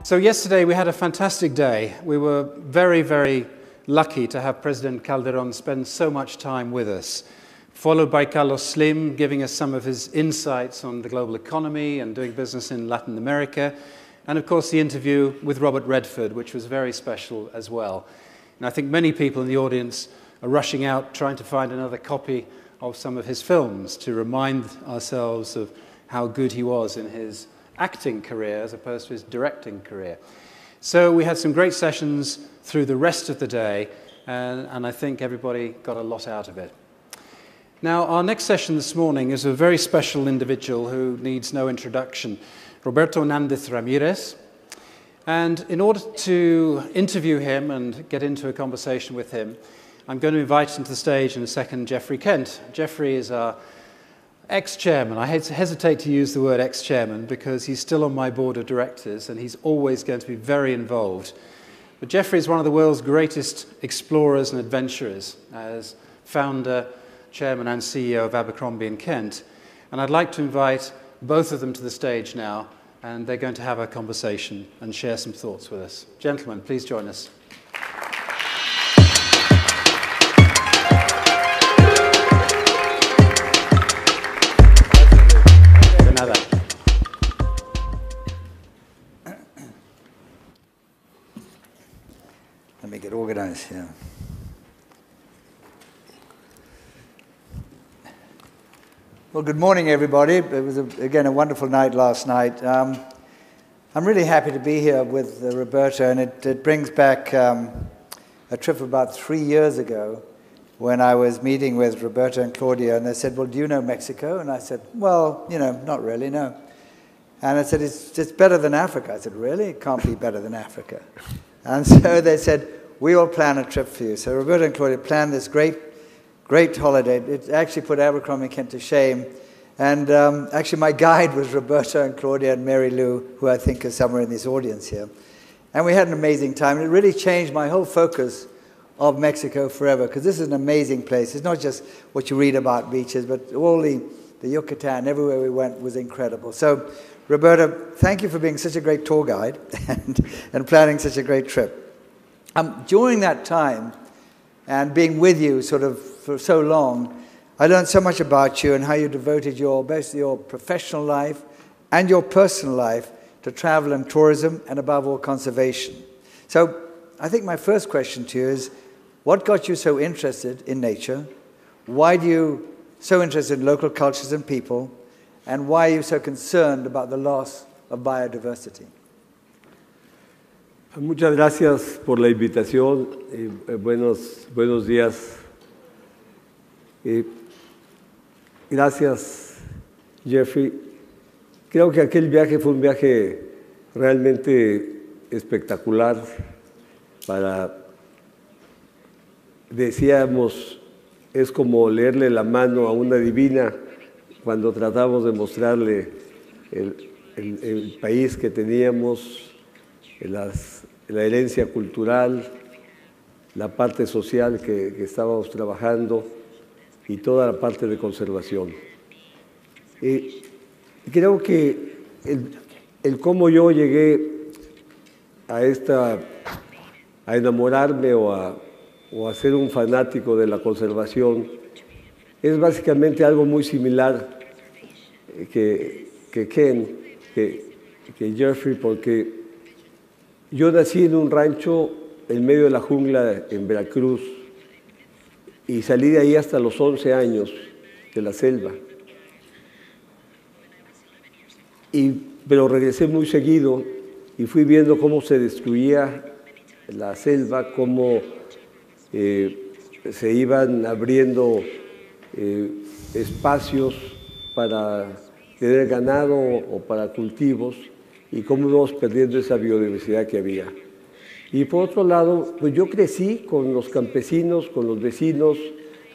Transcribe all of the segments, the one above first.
So yesterday we had a fantastic day. We were very, very lucky to have President Calderón spend so much time with us, followed by Carlos Slim giving us some of his insights on the global economy and doing business in Latin America, and of course the interview with Robert Redford, which was very special as well. And I think many people in the audience are rushing out trying to find another copy of some of his films to remind ourselves of how good he was in his acting career as opposed to his directing career. So we had some great sessions through the rest of the day, and I think everybody got a lot out of it. Now, our next session this morning is a very special individual who needs no introduction, Roberto Hernández Ramírez. And in order to interview him and get into a conversation with him, I'm going to invite into the stage in a second Geoffrey Kent. Geoffrey is our ex-chairman. I hesitate to use the word ex-chairman because he's still on my board of directors and he's always going to be very involved. But Geoffrey is one of the world's greatest explorers and adventurers as founder, chairman and CEO of Abercrombie & Kent. And I'd like to invite both of them to the stage now, and they're going to have a conversation and share some thoughts with us. Gentlemen, please join us. Let me get organized here. Well, good morning, everybody. It was, again, a wonderful night last night. I'm really happy to be here with Roberto, and it brings back a trip about 3 years ago when I was meeting with Roberto and Claudia, and they said, well, do you know Mexico? And I said, well, you know, not really, no. And I said, it's better than Africa. I said, really? It can't be better than Africa. And so they said, we will plan a trip for you. So Roberto and Claudia planned this great holiday. It actually put Abercrombie & Kent to shame. And actually my guide was Roberto and Claudia and Mary Lou, who I think is somewhere in this audience here. And we had an amazing time. And it really changed my whole focus of Mexico forever, because this is an amazing place. It's not just what you read about beaches, but all the Yucatan, everywhere we went was incredible. So Roberto, thank you for being such a great tour guide and planning such a great trip. During that time, and being with you sort of for so long, I learned so much about you and how you devoted both your professional life and your personal life to travel and tourism, and above all, conservation. So I think my first question to you is, what got you so interested in nature? Why are you so interested in local cultures and people? And why are you so concerned about the loss of biodiversity? Muchas gracias por la invitación. Buenos días. Gracias, Jeffrey. Creo que aquel viaje fue un viaje realmente espectacular. Decíamos, es como leerle la mano a una divina cuando tratamos de mostrarle el país que teníamos, la herencia cultural, la parte social que estábamos trabajando y toda la parte de conservación. Creo que el cómo yo llegué a enamorarme o a ser un fanático de la conservación es básicamente algo muy similar que Jeffrey, porque yo nací en un rancho en medio de la jungla en Veracruz y salí de ahí hasta los 11 años de la selva. Pero regresé muy seguido y fui viendo cómo se destruía la selva, cómo se iban abriendo espacios para tener ganado o para cultivos, y cómo íbamos perdiendo esa biodiversidad que había. Y por otro lado, pues yo crecí con los campesinos, con los vecinos,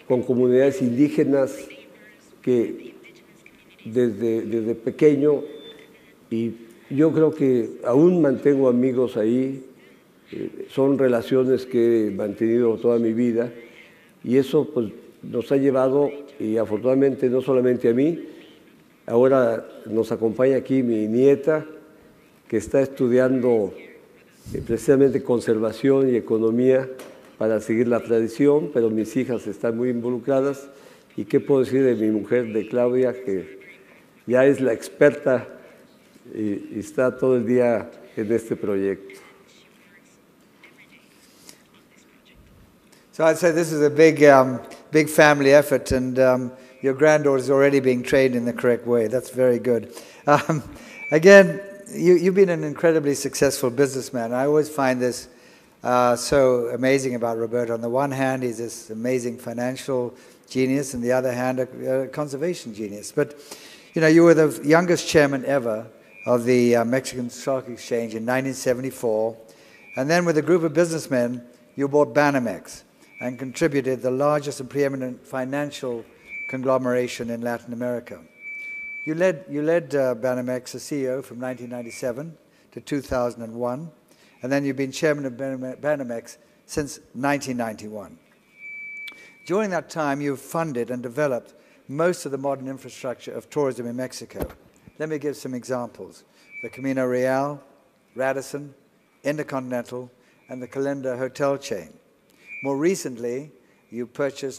con comunidades indígenas que desde pequeño, y yo creo que aún mantengo amigos ahí, son relaciones que he mantenido toda mi vida, y eso pues nos ha llevado, y afortunadamente no solamente a mí, ahora nos acompaña aquí mi nieta, que está estudiando precisamente conservación y economía para seguir la tradición, pero mis hijas están muy involucradas. ¿Y qué puedo decir de mi mujer, de Claudia, que ya es la experta y está todo el día en este proyecto? So I'd say this is a big family effort, and your granddaughter is already being trained in the correct way. That's very good. Again, you've been an incredibly successful businessman. I always find this so amazing about Roberto. On the one hand, he's this amazing financial genius, and on the other hand, a conservation genius. But you know, you were the youngest chairman ever of the Mexican Stock Exchange in 1974, and then with a group of businessmen, you bought Banamex and contributed the largest and preeminent financial conglomeration in Latin America. You led Banamex as CEO from 1997 to 2001, and then you've been chairman of Banamex since 1991. During that time, you've funded and developed most of the modern infrastructure of tourism in Mexico. Let me give some examples. The Camino Real, Radisson, Intercontinental, and the Calinda hotel chain. More recently, you acquired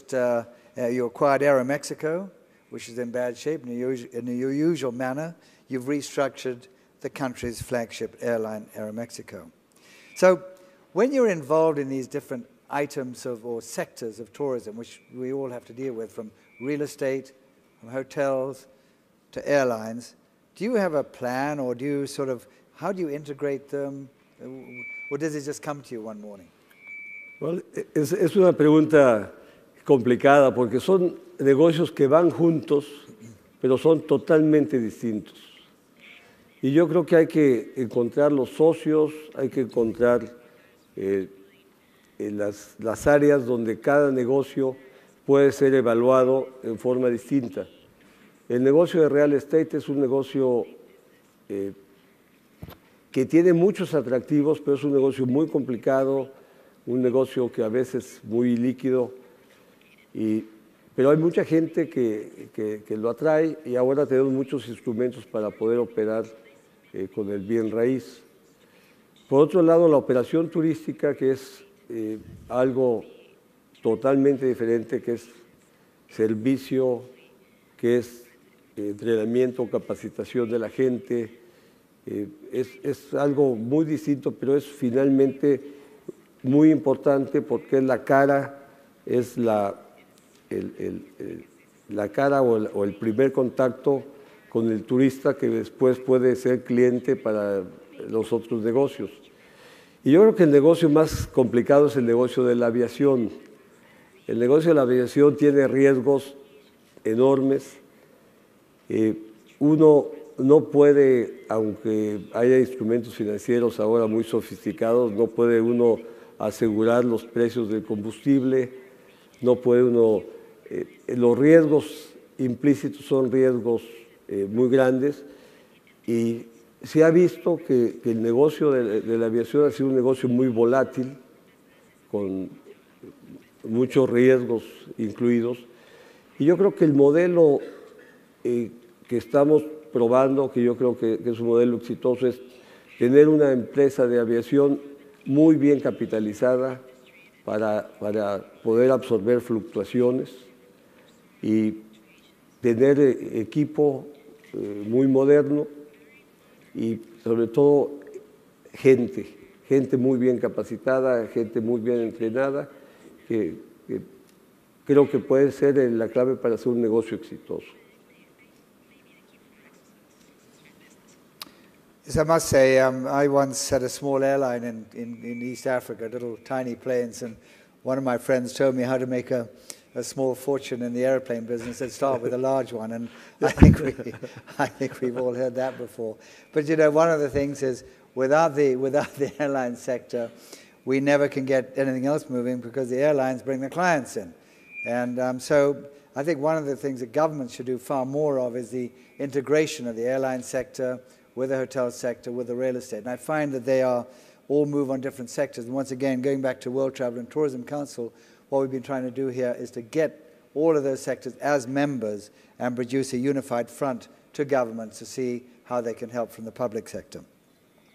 Aeromexico, which is in bad shape. In your usual manner, you've restructured the country's flagship airline, Aeromexico. So when you're involved in these different items or sectors of tourism, which we all have to deal with, from real estate, from hotels to airlines, do you have a plan, or do you how do you integrate them? Or does it just come to you one morning? Well, es una pregunta complicada porque son negocios que van juntos, pero son totalmente distintos. Y yo creo que hay que encontrar los socios, hay que encontrar las áreas donde cada negocio puede ser evaluado en forma distinta. El negocio de real estate es un negocio que tiene muchos atractivos, pero es un negocio muy complicado, un negocio que a veces es muy líquido, pero hay mucha gente que lo atrae, y ahora tenemos muchos instrumentos para poder operar con el bien raíz. Por otro lado, la operación turística, que es algo totalmente diferente, que es servicio, que es entrenamiento, capacitación de la gente, es algo muy distinto, pero es finalmente muy importante porque es la cara, es la cara o el primer contacto con el turista que después puede ser cliente para los otros negocios. Y yo creo que el negocio más complicado es el negocio de la aviación. El negocio de la aviación tiene riesgos enormes. Uno no puede, aunque haya instrumentos financieros ahora muy sofisticados, no puede uno asegurar los precios del combustible, no puede uno... los riesgos implícitos son riesgos muy grandes, y se ha visto que el negocio de la aviación ha sido un negocio muy volátil, con muchos riesgos incluidos, y yo creo que el modelo que estamos probando, que yo creo que es un modelo exitoso, es tener una empresa de aviación muy bien capitalizada para poder absorber fluctuaciones y tener equipo muy moderno y sobre todo gente muy bien capacitada, gente muy bien entrenada, que creo que puede ser la clave para hacer un negocio exitoso. Yes, I must say, I once had a small airline in East Africa, little tiny planes, and one of my friends told me how to make a small fortune in the airplane business. Said start with a large one, and I think we've all heard that before. But you know, one of the things is without the airline sector, we never can get anything else moving because the airlines bring the clients in, and so I think one of the things that government should do far more of is the integration of the airline sector with the hotel sector, with the real estate. And I find that they all move on different sectors. And once again, going back to World Travel and Tourism Council, what we've been trying to do here is to get all of those sectors as members and produce a unified front to governments to see how they can help from the public sector.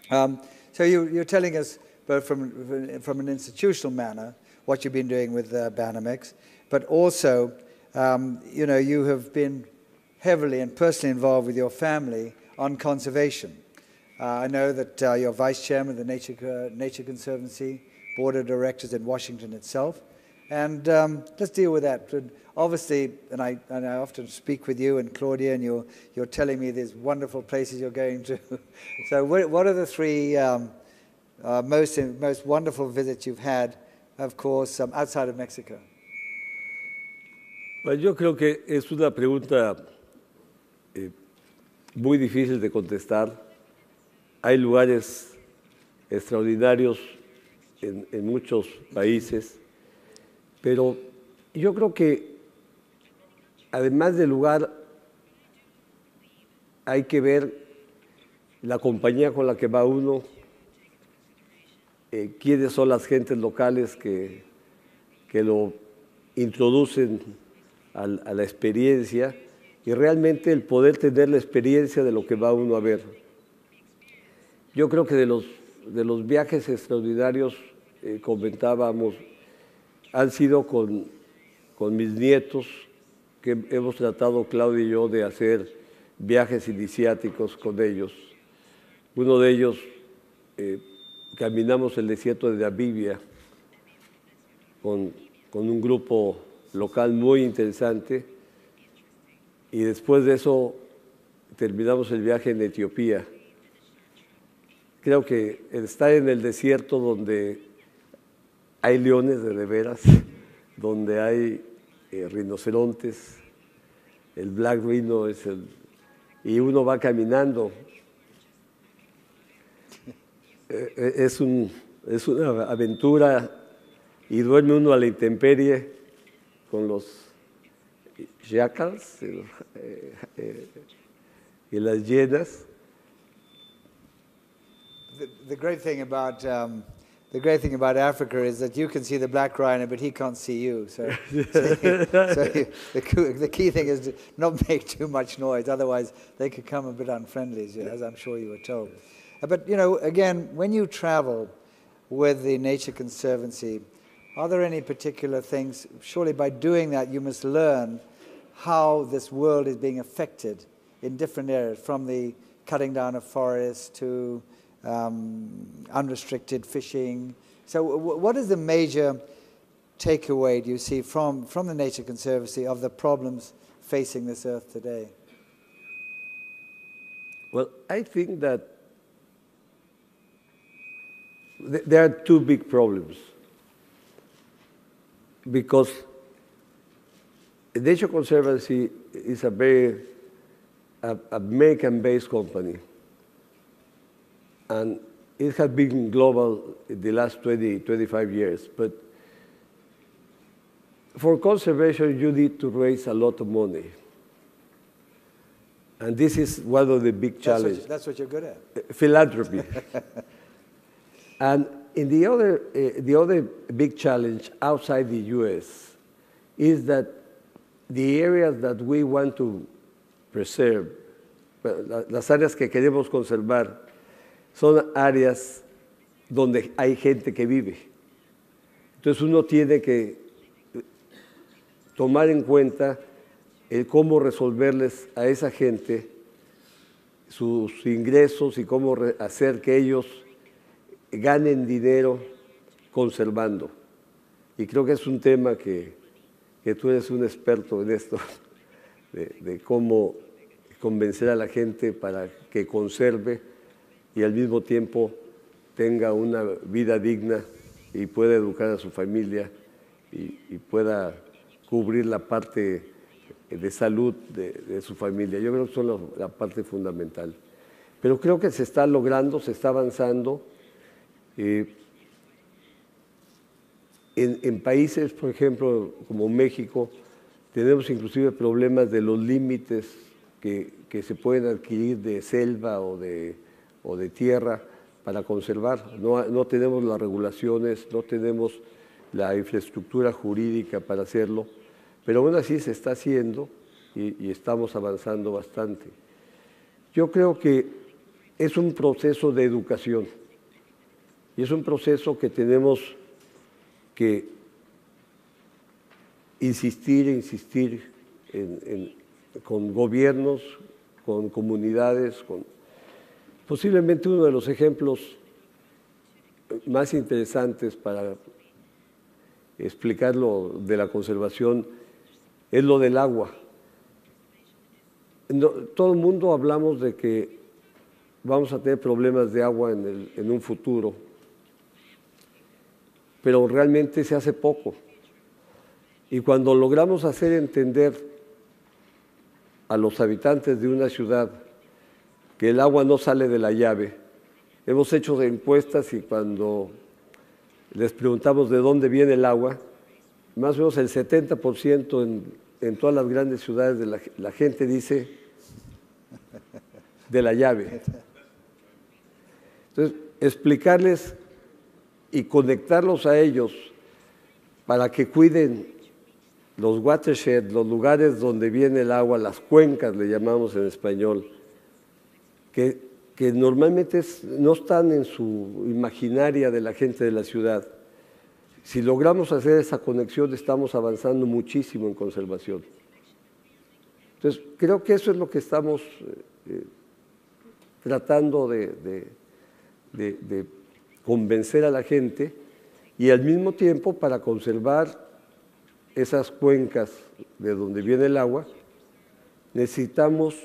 So you're telling us both from an institutional manner what you've been doing with Banamex, but also, you have been heavily and personally involved with your family on conservation. I know that you're vice chairman of the Nature Conservancy Board of Directors in Washington itself. And let's deal with that. And obviously, and I often speak with you and Claudia, and you're telling me these wonderful places you're going to. So what are the three most wonderful visits you've had, of course, outside of Mexico? Pues yo creo que es una pregunta muy difícil de contestar. Hay lugares extraordinarios en muchos países, pero yo creo que además del lugar hay que ver la compañía con la que va uno, quiénes son las gentes locales que lo introducen a la experiencia y realmente el poder tener la experiencia de lo que va uno a ver. Yo creo que de los viajes extraordinarios, comentábamos, han sido con mis nietos, que hemos tratado, Claudia y yo, de hacer viajes iniciáticos con ellos. Uno de ellos, caminamos el desierto de Namibia con un grupo local muy interesante, y después de eso terminamos el viaje en Etiopía. Creo que estar en el desierto donde hay leones de veras, donde hay rinocerontes, el black rhino y uno va caminando. Es una aventura y duerme uno a la intemperie con los jackals y las hienas. The great thing about Africa is that you can see the black rhino, but he can't see you. So the key thing is to not make too much noise. Otherwise, they could come a bit unfriendly, as I'm sure you were told. But again, when you travel with the Nature Conservancy, are there any particular things? Surely, by doing that, you must learn how this world is being affected in different areas, from the cutting down of forests to unrestricted fishing. So what is the major takeaway, do you see, from the Nature Conservancy of the problems facing this earth today? Well, I think that there are two big problems, because the Nature Conservancy is a very American-based company. And it has been global in the last 20, 25 years. But for conservation, you need to raise a lot of money. And this is one of the big challenges. That's what you're good at. Philanthropy. And in the other big challenge outside the U.S. is that the areas that we want to preserve, las áreas que queremos conservar, son áreas donde hay gente que vive. Entonces uno tiene que tomar en cuenta cómo resolverles a esa gente sus ingresos y cómo hacer que ellos ganen dinero conservando. Y creo que es un tema que tú eres un experto en esto, de cómo convencer a la gente para que conserve y al mismo tiempo tenga una vida digna y pueda educar a su familia y pueda cubrir la parte de salud de su familia. Yo creo que son la parte fundamental. Pero creo que se está logrando, se está avanzando. En países, por ejemplo, como México, tenemos inclusive problemas de los límites que se pueden adquirir de selva o de tierra para conservar. No tenemos las regulaciones, no tenemos la infraestructura jurídica para hacerlo, pero aún así se está haciendo y estamos avanzando bastante. Yo creo que es un proceso de educación y es un proceso que tenemos que insistir con gobiernos, con comunidades, posiblemente uno de los ejemplos más interesantes para explicar lo de la conservación es lo del agua. Todo el mundo hablamos de que vamos a tener problemas de agua en un futuro, pero realmente se hace poco. Y cuando logramos hacer entender a los habitantes de una ciudad que el agua no sale de la llave, hemos hecho encuestas y cuando les preguntamos de dónde viene el agua, más o menos el 70% en todas las grandes ciudades de la gente dice de la llave. Entonces, explicarles y conectarlos a ellos para que cuiden los watersheds, los lugares donde viene el agua, las cuencas le llamamos en español, que normalmente no están en su imaginaria de la gente de la ciudad. Si logramos hacer esa conexión, estamos avanzando muchísimo en conservación. Entonces, creo que eso es lo que estamos tratando de convencer a la gente y al mismo tiempo para conservar esas cuencas de donde viene el agua, necesitamos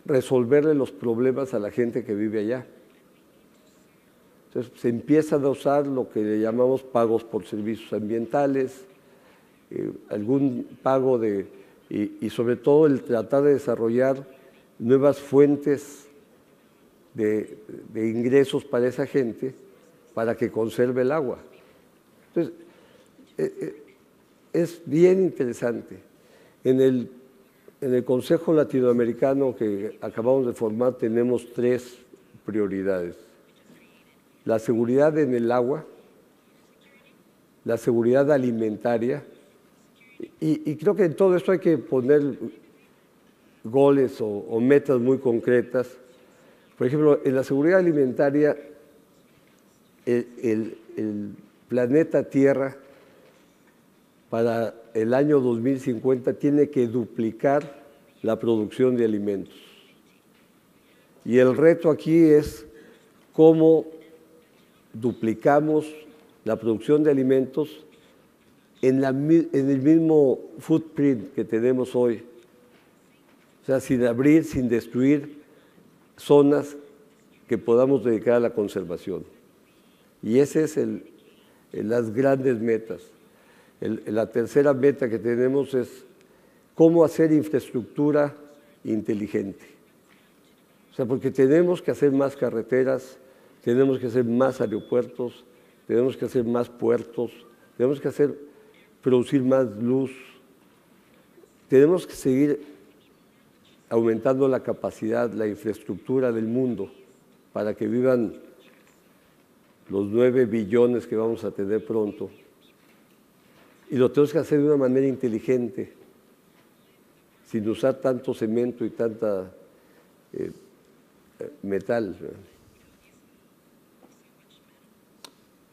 resolverle los problemas a la gente que vive allá. Entonces se empiezan a usar lo que le llamamos pagos por servicios ambientales, algún pago y sobre todo el tratar de desarrollar nuevas fuentes de ingresos para esa gente para que conserve el agua. Entonces, es bien interesante. En el Consejo Latinoamericano que acabamos de formar tenemos 3 prioridades. La seguridad en el agua, la seguridad alimentaria, y creo que en todo esto hay que poner goles o metas muy concretas. Por ejemplo, en la seguridad alimentaria, el planeta Tierra para el año 2050 tiene que duplicar la producción de alimentos. Y el reto aquí es cómo duplicamos la producción de alimentos en el mismo footprint que tenemos hoy. O sea, sin abrir, sin destruir zonas que podamos dedicar a la conservación. Y ese es las grandes metas. La tercera meta que tenemos es cómo hacer infraestructura inteligente. O sea, porque tenemos que hacer más carreteras, tenemos que hacer más aeropuertos, tenemos que hacer más puertos, tenemos que producir más luz, tenemos que seguir aumentando la capacidad, la infraestructura del mundo para que vivan los 9 billones que vamos a tener pronto. Y lo tenemos que hacer de una manera inteligente, sin usar tanto cemento y tanta metal.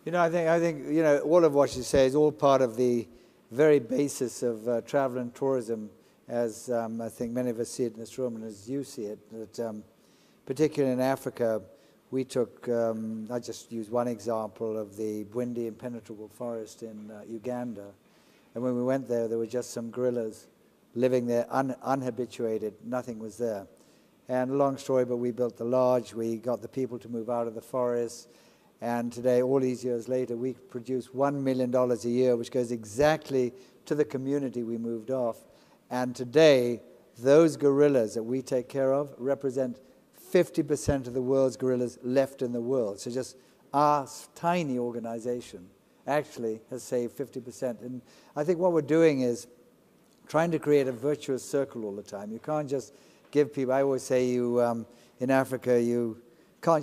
You know, I think you know, all of what you say is all part of the very basis of travel and tourism, as I think many of us see it in this room and as you see it. That, particularly in Africa, we took, I just use one example of the Bwindi impenetrable forest in Uganda. And when we went there were just some gorillas living there, unhabituated, nothing was there. And long story, but we built the lodge, we got the people to move out of the forest, and today, all these years later, we produce $1 million a year, which goes exactly to the community we moved off. And today, those gorillas that we take care of represent 50% of the world's gorillas left in the world. So just our tiny organization actually has saved 50%. And I think what we're doing is trying to create a virtuous circle all the time. You can't just give people, I always say in Africa, you can't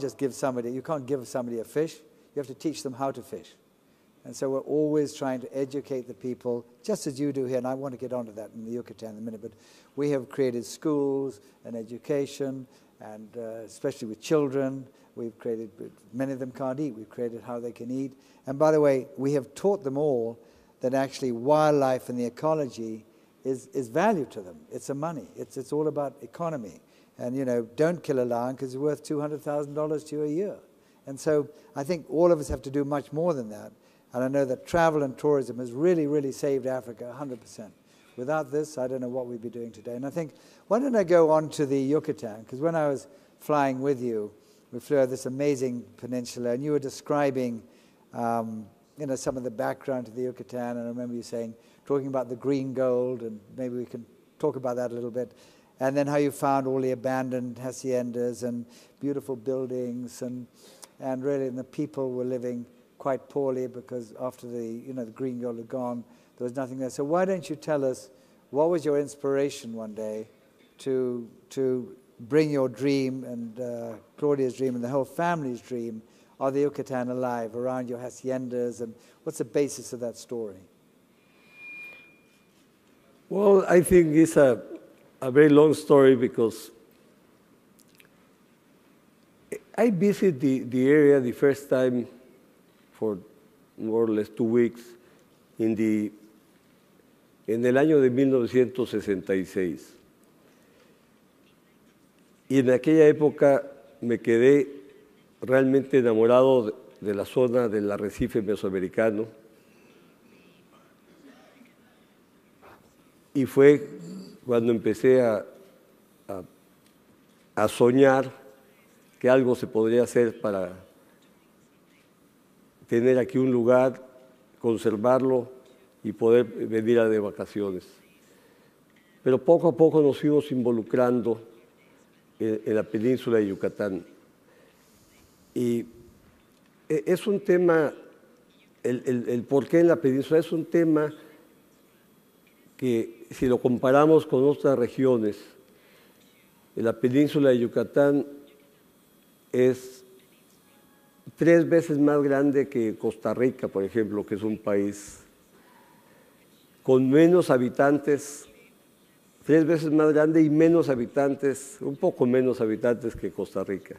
give somebody a fish. You have to teach them how to fish. And so we're always trying to educate the people, just as you do here, and I want to get onto that in the Yucatan in a minute, but we have created schools and education, and especially with children. We've created, many of them can't eat, we've created how they can eat. And by the way, we have taught them all that actually wildlife and the ecology is value to them. It's a money. It's all about economy. And, you know, don't kill a lion because it's worth $200,000 to you a year. And so I think all of us have to do much more than that. And I know that travel and tourism has really, really saved Africa 100%. Without this, I don't know what we'd be doing today. And I think, why don't I go on to the Yucatan? Because when I was flying with you, we flew over this amazing peninsula, and you were describing, you know, some of the background to the Yucatan. And I remember you saying, talking about the green gold, and maybe we can talk about that a little bit. And then how you found all the abandoned haciendas and beautiful buildings, and really, the people were living quite poorly because after the, you know, the green gold had gone, there was nothing there. So why don't you tell us, what was your inspiration one day to bring your dream and Claudia's dream and the whole family's dream of the Yucatan alive around your haciendas, and what's the basis of that story? Well, I think it's a very long story because I visited the area the first time for more or less 2 weeks en el año de 1966. Y en aquella época me quedé realmente enamorado de la zona del arrecife mesoamericano. Y fue cuando empecé a soñar que algo se podría hacer para tener aquí un lugar, conservarlo y poder venir de vacaciones. Pero poco a poco nos fuimos involucrando en la península de Yucatán. Y es un tema, el por qué en la península es un tema que si lo comparamos con otras regiones, en la península de Yucatán es 3 veces más grande que Costa Rica, por ejemplo, que es un país con menos habitantes, 3 veces más grande y menos habitantes, un poco menos habitantes que Costa Rica.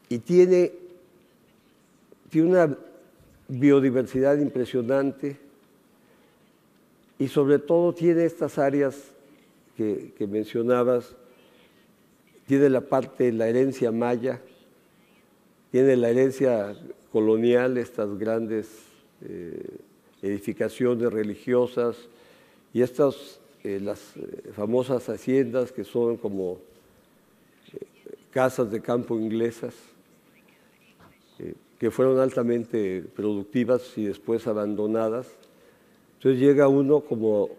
Y tiene una biodiversidad impresionante y sobre todo tiene estas áreas que mencionabas. Tiene la parte de la herencia maya, tiene la herencia colonial, estas grandes edificaciones religiosas y estas, las famosas haciendas que son como casas de campo inglesas, que fueron altamente productivas y después abandonadas. Entonces llega uno como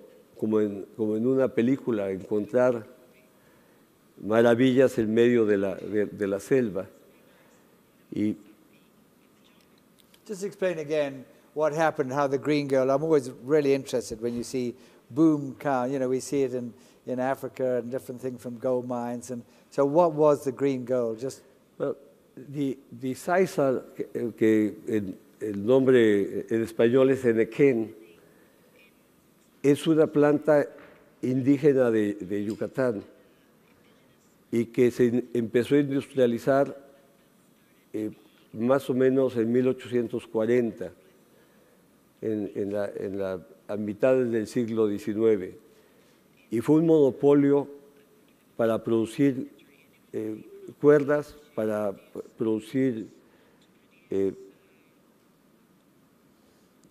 en una película a encontrar maravillas en medio de la selva. Y just explain again what happened, how the green gold. I'm always really interested when you see boom cow. You know, we see it in Africa and different things from gold mines. And so what was the green gold? Just well, the Zaizal, que el nombre en español es enequén, es una planta indígena de Yucatán y que se empezó a industrializar más o menos en 1840, a mitades del siglo XIX. Y fue un monopolio para producir cuerdas, para producir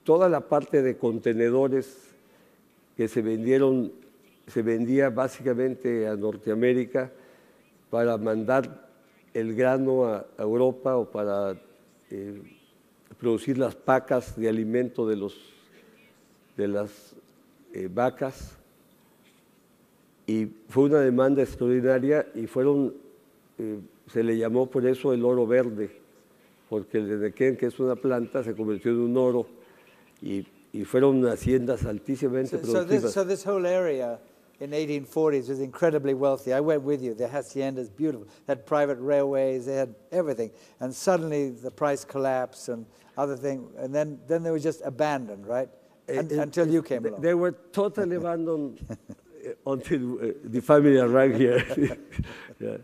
toda la parte de contenedores que se vendía básicamente a Norteamérica para mandar el grano a Europa o para producir las pacas de alimento de las vacas. Y fue una demanda extraordinaria y se le llamó por eso el oro verde, porque el enequén, que es una planta, se convirtió en un oro y fueron haciendas altísimamente productivas. So this whole area in 1840s was incredibly wealthy. I went with you. The haciendas, beautiful. They had private railways. They had everything. And suddenly the price collapsed and other things. And then they were just abandoned, right? Until you came along. They were totally abandoned until the family arrived here. Yeah.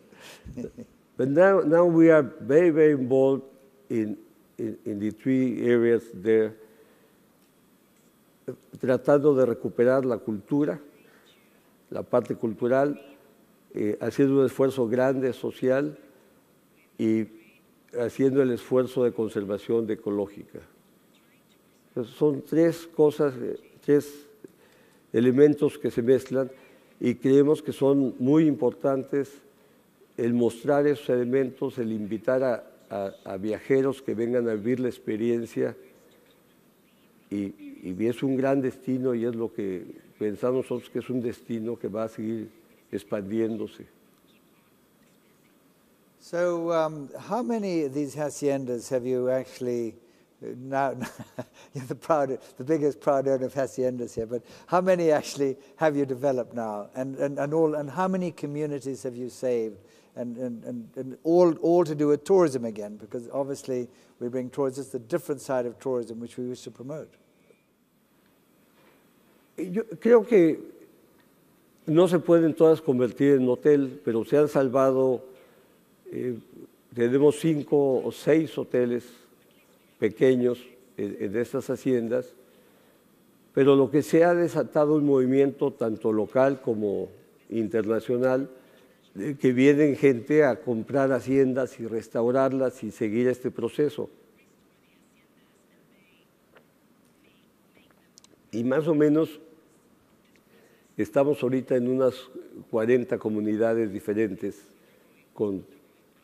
But now we are very, very involved in the three areas there, tratando de recuperar la cultura, la parte cultural, haciendo un esfuerzo grande social y haciendo el esfuerzo de conservación ecológica. Entonces, son tres cosas, tres elementos que se mezclan y creemos que son muy importantes el mostrar esos elementos, el invitar a viajeros que vengan a vivir la experiencia y es un gran destino y es lo que pensamos nosotros que es un destino que va a seguir expandiéndose. So, how many of these haciendas have you actually, now you're the biggest proud owner of haciendas here, but how many actually have you developed now? And how many communities have you saved? And all to do with tourism again, because obviously we bring tourism, it's the different side of tourism which we wish to promote. Yo creo que no se pueden todas convertir en hotel, pero se han salvado, tenemos 5 o 6 hoteles pequeños en estas haciendas, pero lo que se ha desatado un movimiento tanto local como internacional, que vienen gente a comprar haciendas y restaurarlas y seguir este proceso. Y más o menos estamos ahorita en unas 40 comunidades diferentes con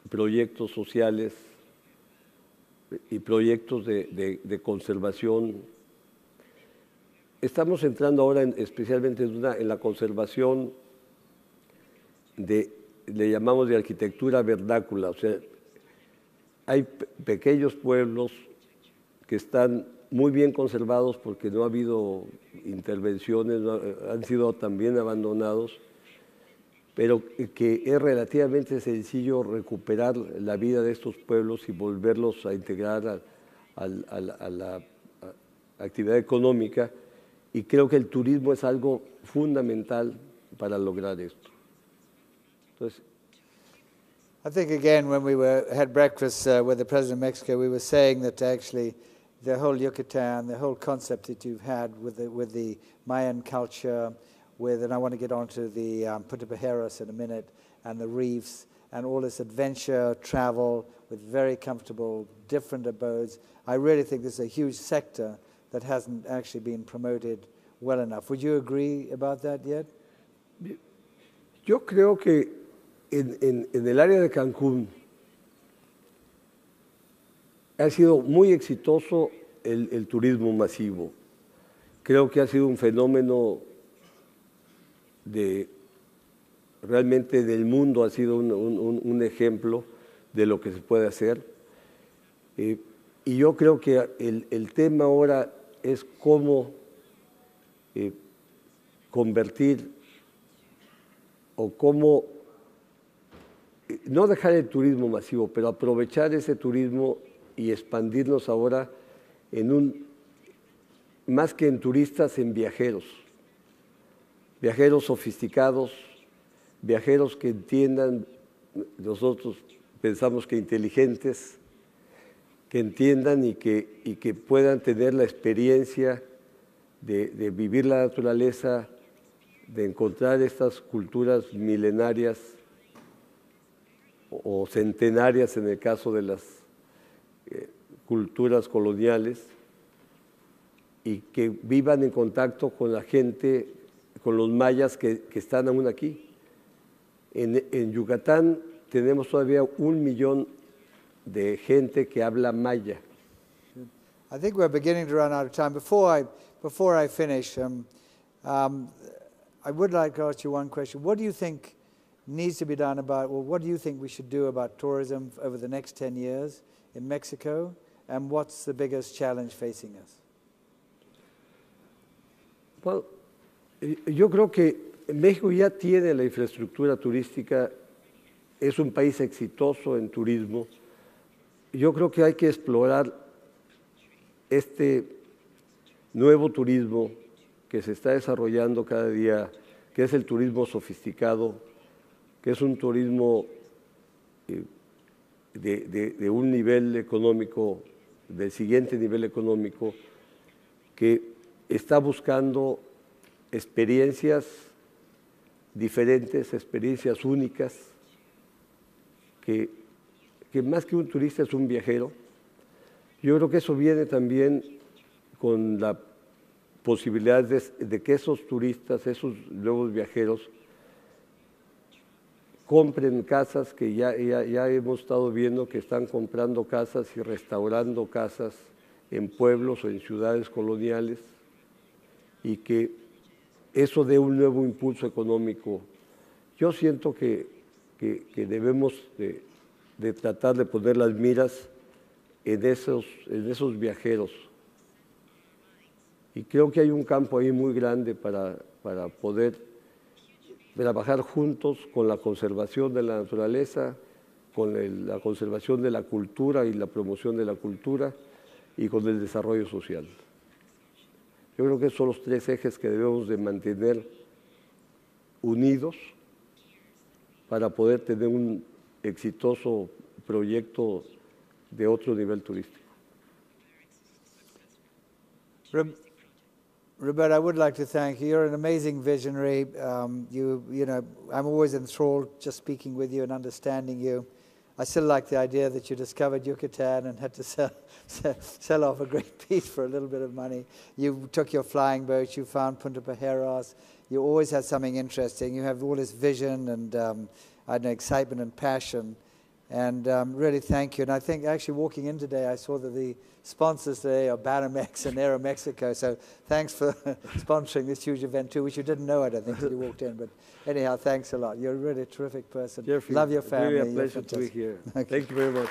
proyectos sociales y proyectos de conservación. Estamos entrando ahora especialmente en la conservación le llamamos de arquitectura vernácula, o sea, hay pequeños pueblos que están muy bien conservados porque no ha habido intervenciones, han sido también abandonados, pero que es relativamente sencillo recuperar la vida de estos pueblos y volverlos a integrar a la actividad económica, y creo que el turismo es algo fundamental para lograr esto. Entonces, I think again when we had breakfast with the President of Mexico, we were saying that actually the whole Yucatan, the whole concept that you've had with the Mayan culture, and I want to get on to the Punta Pajeros in a minute, and the reefs, and all this adventure travel with very comfortable, different abodes. I really think this is a huge sector that hasn't actually been promoted well enough. Would you agree about that yet? Yo creo que en el área de Cancún ha sido muy exitoso el turismo masivo. Creo que ha sido un fenómeno realmente del mundo, ha sido un ejemplo de lo que se puede hacer. Y yo creo que el tema ahora es cómo convertir o cómo no dejar el turismo masivo, pero aprovechar ese turismo y expandirnos ahora más que en turistas, en viajeros sofisticados, viajeros que entiendan, nosotros pensamos que inteligentes, que entiendan y que puedan tener la experiencia de vivir la naturaleza, de encontrar estas culturas milenarias o centenarias en el caso de las culturas coloniales, y que vivan en contacto con la gente, con los mayas que están aún aquí. En Yucatán tenemos todavía 1 millón de gente que habla maya. I think we're beginning to run out of time. Before I finish, I would like to ask you one question. What do you think needs to be done what do you think we should do about tourism over the next 10 years in Mexico, and what's the biggest challenge facing us? Well, yo creo que México ya tiene la infraestructura turística, es un país exitoso en turismo. Yo creo que hay que explorar este nuevo turismo que se está desarrollando cada día, que es el turismo sofisticado, que es un turismo de un nivel económico, del siguiente nivel económico, que está buscando experiencias diferentes, experiencias únicas, que más que un turista es un viajero. Yo creo que eso viene también con la posibilidad de que esos turistas, esos nuevos viajeros, compren casas, que ya hemos estado viendo que están comprando casas y restaurando casas en pueblos o en ciudades coloniales, y que eso dé un nuevo impulso económico. Yo siento que debemos de tratar de poner las miras en esos viajeros, y creo que hay un campo ahí muy grande para poder trabajar juntos con la conservación de la naturaleza, con la conservación de la cultura y la promoción de la cultura, y con el desarrollo social. Yo creo que esos son los tres ejes que debemos de mantener unidos para poder tener un exitoso proyecto de otro nivel turístico. Roberto, I would like to thank you. You're an amazing visionary. You know, I'm always enthralled just speaking with you and understanding you. I still like the idea that you discovered Yucatan and had to sell off a great piece for a little bit of money. You took your flying boat, you found Punta Pajeros. You always had something interesting. You have all this vision and I know, excitement and passion. And really thank you. And I think actually walking in today, I saw that the sponsors today are Banamex and Aeromexico. So thanks for sponsoring this huge event too, which you didn't know, I don't think, until you walked in. But anyhow, thanks a lot. You're a really terrific person. Jeffrey, love your family. Really a pleasure to be here. Okay. Thank you very much.